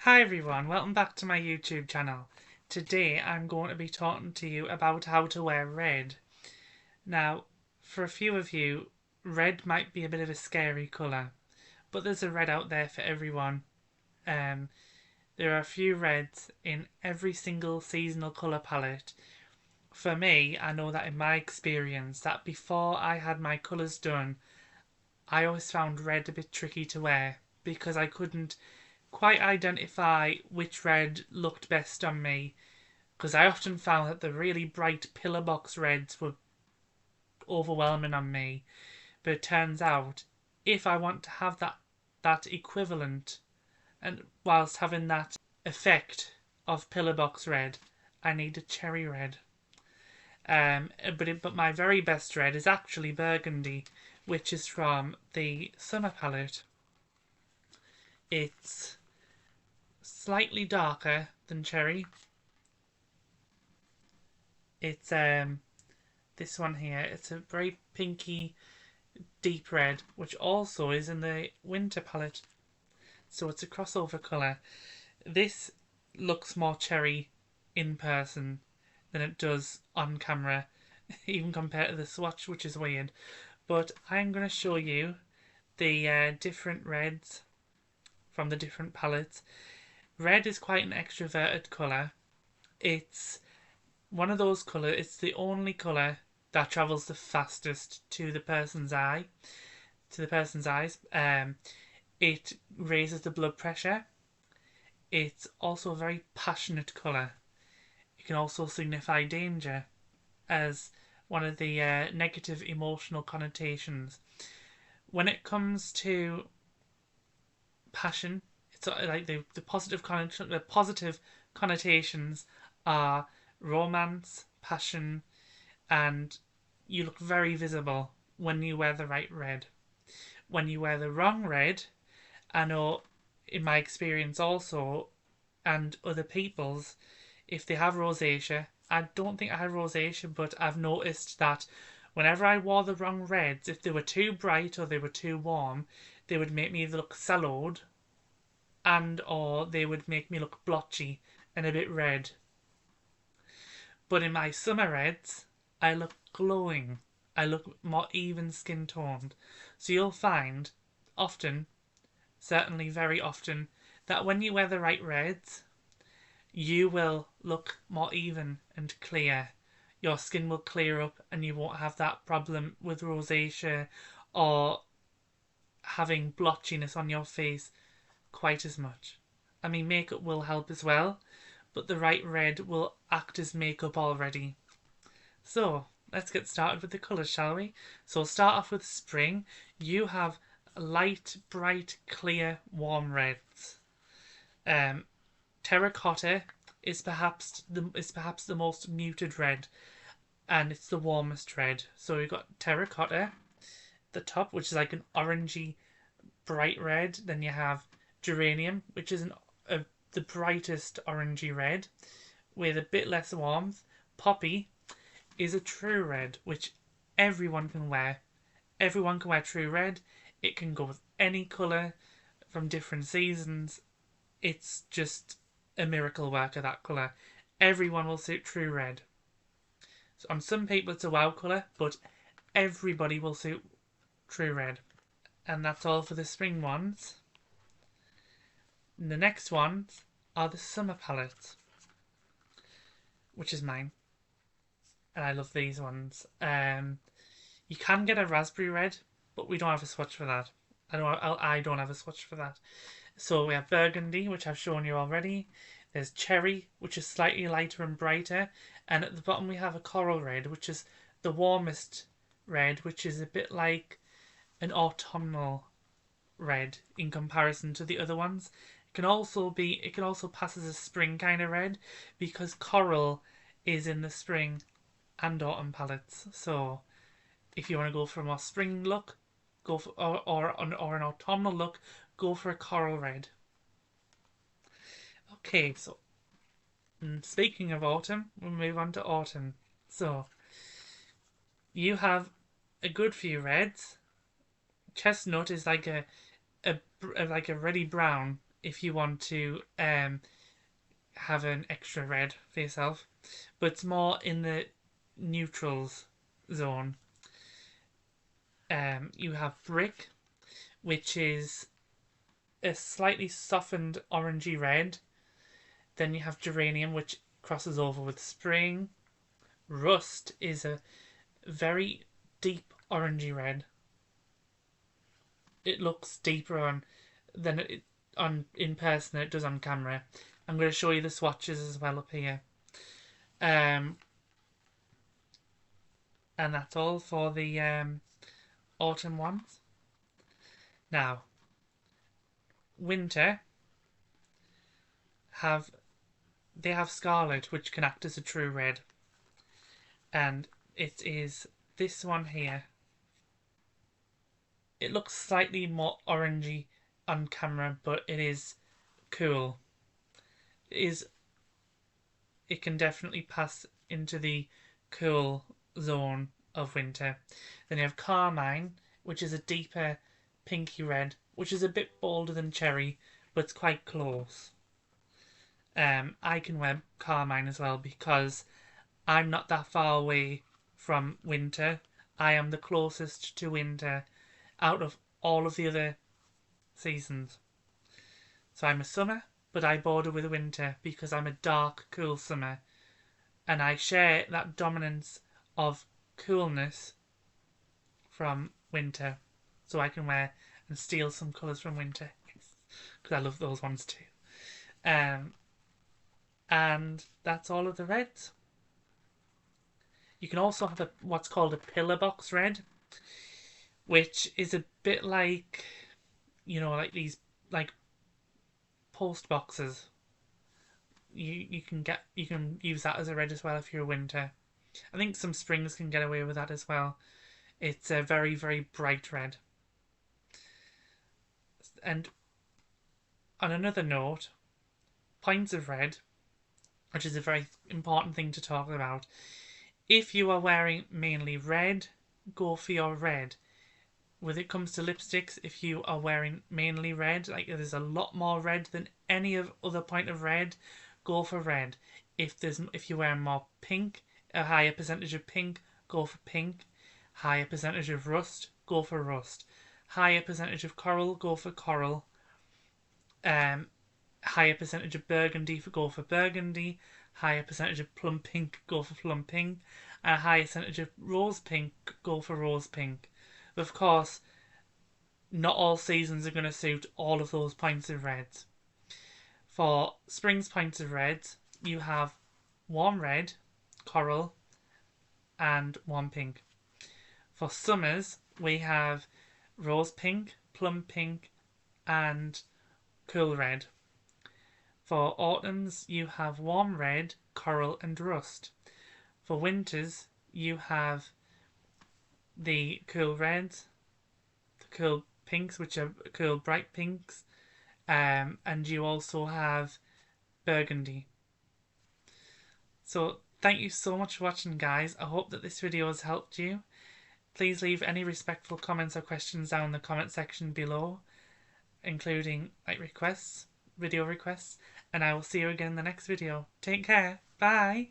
Hi everyone, welcome back to my YouTube channel. Today I'm going to be talking to you about how to wear red. Now, for a few of you, red might be a bit of a scary colour, but there's a red out there for everyone. There are a few reds in every single seasonal colour palette. For me, I know that in my experience, that before I had my colours done, I always found red a bit tricky to wear because I couldn't quite identify which red looked best on me, because I often found that the really bright pillar box reds were overwhelming on me. But it turns out if I want to have that equivalent and whilst having that effect of pillar box red, I need a cherry red. But my very best red is actually burgundy, which is from the summer palette. It's slightly darker than cherry. It's this one here. It's a very pinky, deep red, which also is in the winter palette. So it's a crossover colour. This looks more cherry in person than it does on camera, even compared to the swatch, which is weird. But I'm going to show you the different reds from the different palettes. Red is quite an extroverted colour. It's one of those colours, it's the only colour that travels the fastest to the person's eyes. It raises the blood pressure. It's also a very passionate colour. It can also signify danger as one of the negative emotional connotations. When it comes to passion, it's like the positive connotations are romance, passion, and you look very visible when you wear the right red. When you wear the wrong red, I know in my experience also, and other people's, if they have rosacea, I don't think I have rosacea, but I've noticed that whenever I wore the wrong reds, if they were too bright or they were too warm, they would make me look sallowed, and or they would make me look blotchy and a bit red. But in my summer reds, I look glowing. I look more even skin toned. So you'll find often, certainly very often, that when you wear the right reds, you will look more even and clear. Your skin will clear up and you won't have that problem with rosacea or having blotchiness on your face quite as much. I mean, makeup will help as well, but the right red will act as makeup already. So, let's get started with the colours, shall we? So we'll start off with spring. You have light, bright, clear, warm reds. Terracotta is perhaps the most muted red, and it's the warmest red. So we've got terracotta, the top, which is like an orangey, bright red. Then you have geranium, which is the brightest orangey red, with a bit less warmth. Poppy is a true red, which everyone can wear. Everyone can wear true red. It can go with any colour from different seasons. It's just a miracle worker, that colour. Everyone will suit true red. So on some people it's a wow colour, but everybody will suit true red. And that's all for the spring ones. And the next ones are the summer palettes, which is mine. And I love these ones. You can get a raspberry red, but we don't have a swatch for that. I don't have a swatch for that. So we have burgundy, which I've shown you already. There's cherry, which is slightly lighter and brighter. And at the bottom we have a coral red, which is the warmest red, which is a bit like an autumnal red in comparison to the other ones. It can also pass as a spring kind of red because coral is in the spring and autumn palettes. So if you want to go for a more spring look, go for or an autumnal look, go for a coral red. Okay, so speaking of autumn, we'll move on to autumn. So you have a good few reds. Chestnut is like a reddy brown if you want to have an extra red for yourself, but it's more in the neutrals zone. You have brick, which is a slightly softened orangey red. Then you have geranium, which crosses over with spring. Rust is a very deep orangey red. It looks deeper than it in person than it does on camera. I'm going to show you the swatches as well up here. And that's all for the autumn ones. Now, winter have scarlet, which can act as a true red, and it is this one here. It looks slightly more orangey on camera, but it is cool. It can definitely pass into the cool zone of winter. Then you have carmine, which is a deeper pinky red, which is a bit bolder than cherry, but it's quite close. I can wear carmine as well because I'm not that far away from winter. I am the closest to winter out of all of the other seasons. So I'm a summer, but I border with winter because I'm a dark, cool summer. And I share that dominance of coolness from winter. So I can wear and steal some colours from winter. Because I love those ones too. And that's all of the reds. You can also have what's called a pillar box red, which is a bit like, like these post boxes. You can use that as a red as well if you're a winter. I think some springs can get away with that as well. It's a very, very bright red. And on another note, points of red, which is a very important thing to talk about. If you are wearing mainly red, go for your red. When it comes to lipsticks, if you are wearing mainly red, like there's a lot more red than any other point of red, go for red. If you're wearing more pink, a higher percentage of pink, go for pink. Higher percentage of rust, go for rust. Higher percentage of coral, go for coral. Higher percentage of burgundy, go for burgundy. Higher percentage of plum pink, go for plum pink. And a higher percentage of rose pink, go for rose pink. But of course, not all seasons are going to suit all of those points of reds. For spring's points of reds, you have warm red, coral, and warm pink. For summers, we have rose pink, plum pink, and cool red. For autumns, you have warm red, coral, and rust. For winters, you have the cool reds, the cool pinks, which are cool bright pinks, and you also have burgundy. So thank you so much for watching, guys. I hope that this video has helped you. Please leave any respectful comments or questions down in the comment section below, including requests, video requests, and I will see you again in the next video. Take care. Bye.